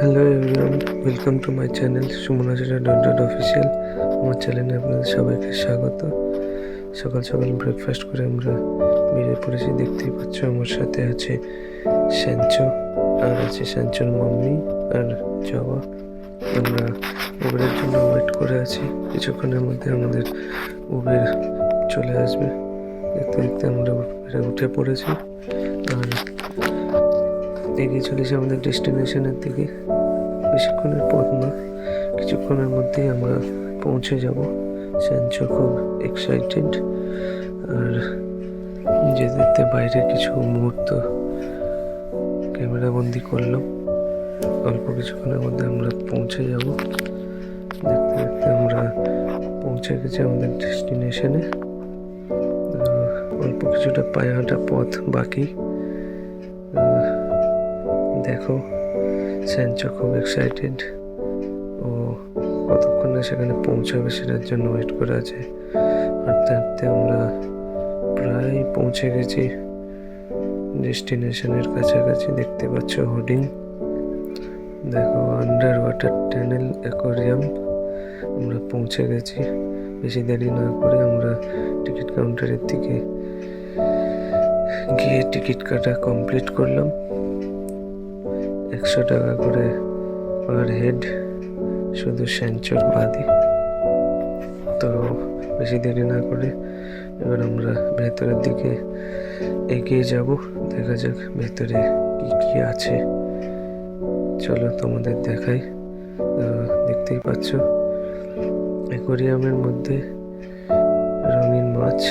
Hello everyone, welcome to my channel সুমনাচরা dot official. আমার চ্যানেলে আপনাদের সবাইকে স্বাগত। সকাল সকাল ব্রেকফাস্ট করে আমরা বেরিয়ে পড়েছি। দেখতেই পাচ্ছ আমার সাথে আছে স্যাঞ্চো, আর আছে স্যাঞ্চোর মাম্মি আর জবা। আমরা উবেরের জন্য ওয়েট করে আছি। কিছুক্ষণের মধ্যে আমাদের উবের চলে আসবে। দেখতে দেখতে আমরা উবেরে উঠে পড়েছি আর এগিয়ে চলেছি আমাদের ডেস্টিনেশনের দিকে। বেশিক্ষণের পথ না, কিছুক্ষণের মধ্যেই আমরা পৌঁছে যাব। স্যাঞ্চো খুব এক্সাইটেড, আর যেতে বাইরে কিছু মুহূর্ত ক্যামেরা বন্দি করলাম। অল্প কিছুক্ষণের মধ্যে আমরা পৌঁছে যাব। দেখতে দেখতে আমরা পৌঁছে গেছি আমাদের ডেস্টিনেশনে। অল্প কিছুটা পায়ে হাঁটা পথ বাকি। দেখো, স্যাঞ্চো খুব এক্সাইটেড। ও কতক্ষণে সেখানে পৌঁছাবে সেটার জন্য ওয়েট করে আছে। হাঁটতে হাঁটতে আমরা প্রায় পৌঁছে গেছি ডেস্টিনেশনের কাছাকাছি। দেখতে পাচ্ছ হোর্ডিং, দেখো আন্ডার ওয়াটার টানেল অ্যাকোয়ারিয়াম। আমরা পৌঁছে গেছি। বেশি দেরি না করে আমরা টিকিট কাউন্টারের দিকে গিয়ে টিকিট কাটা কমপ্লিট করলাম। 100 টাকা করে পার হেড, শুধু স্যাঞ্চোর বাদে। তো বেশি দেরি না করে এবার আমরা ভেতরের দিকে এগিয়ে যাব। দেখা যাক ভেতরে কি কি আছে। চলো তোমাদের দেখাই। দেখতেই পাচ্ছ অ্যাকোয়ারিয়ামের মধ্যে রঙিন মাছ,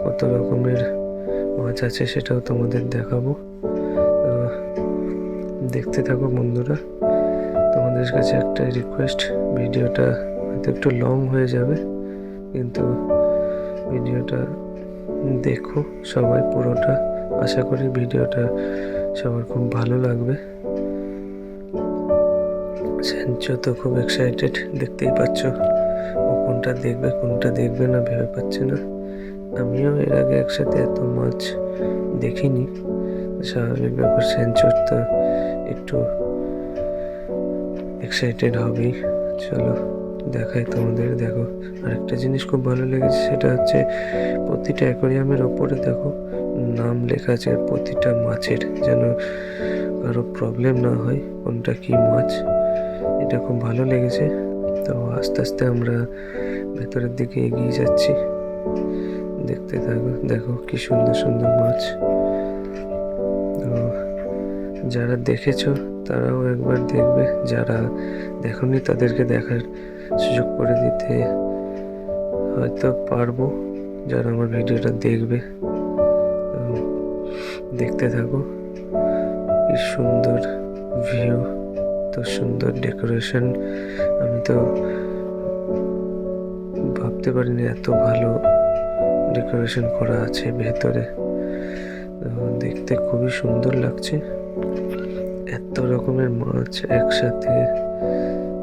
কত রকমের মাছ আছে সেটাও তোমাদের দেখাবো। দেখতে থাকো বন্ধুরা। তোমাদের কাছে একটাই রিকোয়েস্ট, ভিডিওটা হয়তো একটু লং হয়ে যাবে, কিন্তু ভিডিওটা দেখো সবাই পুরোটা। আশা করি ভিডিওটা সবার খুব ভালো লাগবে। স্যাঞ্চো তো খুব এক্সাইটেড, দেখতেই পাচ্ছ। ও কোনটা দেখবে কোনটা দেখবে না ভেবে পাচ্ছে না। আমিও এর আগে একসাথে এত মাছ দেখিনি, স্বাভাবিক ব্যাপার। স্যাঞ্চোর তো একটু এক্সাইটেড হবেই। চলো দেখাই তোমাদের। দেখো, আরেকটা জিনিস খুব ভালো লেগেছে, সেটা হচ্ছে প্রতিটা অ্যাকোয়ারিয়ামের ওপরে দেখো নাম লেখা আছে প্রতিটা মাছের, যেন কারো প্রবলেম না হয় কোনটা কি মাছ। এটা খুব ভালো লেগেছে। তো আস্তে আস্তে আমরা ভেতরের দিকে এগিয়ে যাচ্ছি। দেখতে থাকো, দেখো কি সুন্দর সুন্দর মাছ। তো যারা দেখেছো তারাও একবার দেখবে, যারা দেখোনি তাদেরকে দেখার সুযোগ করে দিতে হয়তো পারবো, যারা আমার ভিডিওটা দেখবে। দেখতে থাকো, কি সুন্দর ভিউ, তো সুন্দর ডেকোরেশন। আমি তো ভাবতে পারিনি এত ভালো ডেকোরেশন করা আছে ভেতরে। দেখতে খুবই সুন্দর লাগছে। এত রকমের মাছ একসাথে,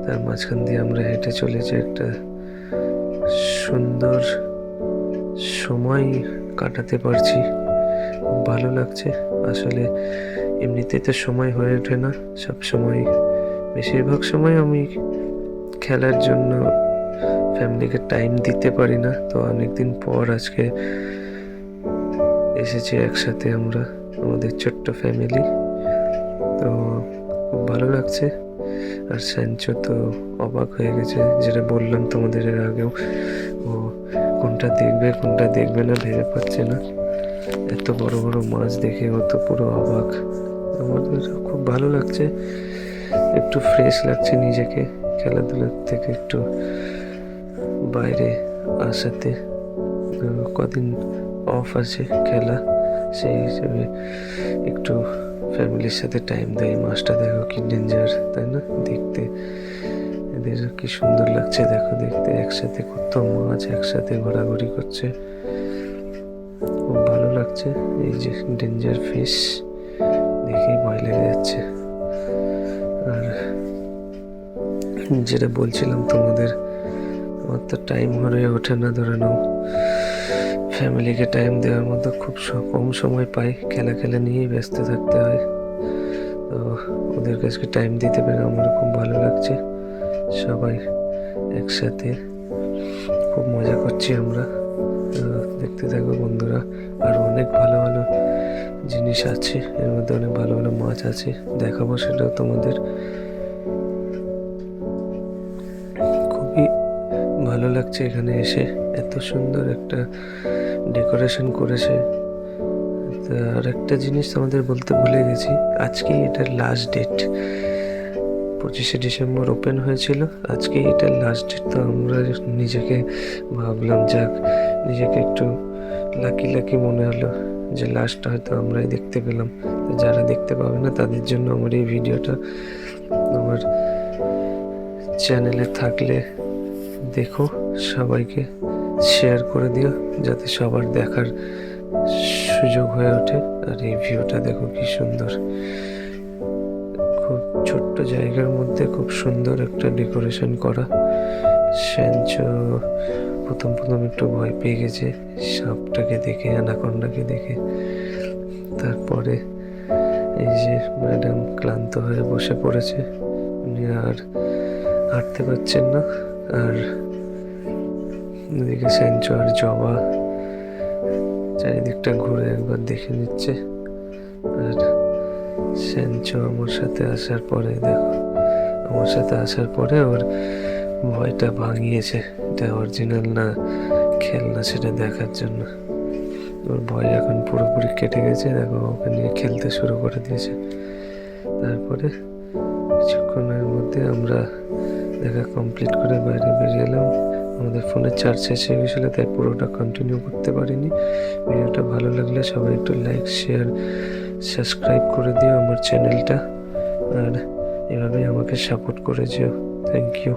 তার মাঝখান দিয়ে আমরা হেঁটে চলেছি। একটা সুন্দর সময় কাটাতে পারছি, খুব ভালো লাগছে। আসলে এমনিতে তো সময় হয়ে ওঠে না সব সময়। বেশিরভাগ সময় আমি খেলার জন্য ফ্যামিলিকে টাইম দিতে পারি না। তো অনেকদিন পর আজকে এসেছি একসাথে আমরা, আমাদের ছোট্ট ফ্যামিলি। তো খুব ভালো লাগছে। আর স্যাঞ্চো তো অবাক হয়ে গেছে, যেটা বললাম তোমাদের এর আগেও। ও কোনটা দেখবে কোনটা দেখবে না ভেবে পাচ্ছে না। এত বড় বড় মাছ দেখে ও তো পুরো অবাক। আমাদের খুব ভালো লাগছে, একটু ফ্রেশ লাগছে নিজেকে খেলাধুলার থেকে একটু বাইরে আসাতে। কদিন অফ আছে খেলা, সেই হিসেবে একটু ফ্যামিলির সাথে টাইম দেয়। মাছটা দেখো কি ডেঞ্জার, তাই না? দেখতে এদের কি সুন্দর লাগছে, দেখো দেখতে। একসাথে কত মাছ একসাথে ঘোরাঘুরি করছে, খুব ভালো লাগছে। এই যে ডেঞ্জার ফিশ, দেখেই ভয় লেগে যাচ্ছে। আর যেটা বলছিলাম তোমাদের, আমার তো টাইম হয়ে ওঠে না, ধরে নাও ফ্যামিলিকে টাইম দেওয়ার মতো খুব কম সময় পাই। খেলা নিয়েই ব্যস্ত থাকতে হয়। তো ওদের কাছে টাইম দিতে পেরে আমার খুব ভালো লাগছে। সবাই একসাথে খুব মজা করছি আমরা। দেখতে থাকো বন্ধুরা, আর অনেক ভালো ভালো জিনিস আছে, এর মধ্যে অনেক ভালো ভালো মাছ আছে, দেখাবো সেটাও তোমাদের। খুবই ভালো লাগছে এখানে এসে, এত সুন্দর একটা ডেকোরেশন করেছে। আর একটা জিনিস আমাদের বলতে ভুলে গেছি, আজকেই এটার লাস্ট ডেট। 25শে ডিসেম্বর ওপেন হয়েছিল, আজকে এটার লাস্ট ডেট। তো আমরা নিজেকে ভাবলাম, যাক নিজেকে একটু লাকি লাকি মনে হলো যে লাস্টটা হয়তো আমরাই দেখতে পেলাম। তো যারা দেখতে পাবে না তাদের জন্য আমার এই ভিডিওটা, আমার চ্যানেলে থাকলে দেখো, সবাইকে শেয়ার করে দিও যাতে সবার দেখার সুযোগ হয়ে ওঠে। আর এই ভিউটা দেখো কি সুন্দর, খুব ছোট্ট জায়গার মধ্যে খুব সুন্দর একটা ডেকোরেশন করা। সেঞ্চো প্রথম একটু ভয় পেয়ে গেছে সাপটাকে দেখে, অ্যানাকোন্ডাকে দেখে। তারপরে এই যে ম্যাডাম ক্লান্ত হয়ে বসে পড়েছে, উনি আর হাঁটতে পারছেন না। আর এদিকে সেঞ্চো আর জবা চারিদিকটা ঘুরে একবার দেখে নিচ্ছে। আর সেঞ্চো আমার সাথে আসার পরে দেখো, আমার সাথে আসার পরে ওর ভয়টা ভাঙিয়েছে, এটা অরিজিনাল না খেলনা সেটা দেখার জন্য। ওর ভয় এখন পুরোপুরি কেটে গেছে, দেখো ওকে নিয়ে খেলতে শুরু করে দিয়েছে। তারপরে কিছুক্ষণের মধ্যে আমরা দেখা কমপ্লিট করে বাইরে বেরিয়ে এলাম। আমাদের ফোনের চার্জ শেষ হয়ে গেছিলো, তাই পুরোটা কন্টিনিউ করতে পারিনি। ভিডিওটা ভালো লাগলে সবাই একটু লাইক, শেয়ার, সাবস্ক্রাইব করে দিও আমার চ্যানেলটা, আর এভাবেই আমাকে সাপোর্ট করে যেও। Thank you.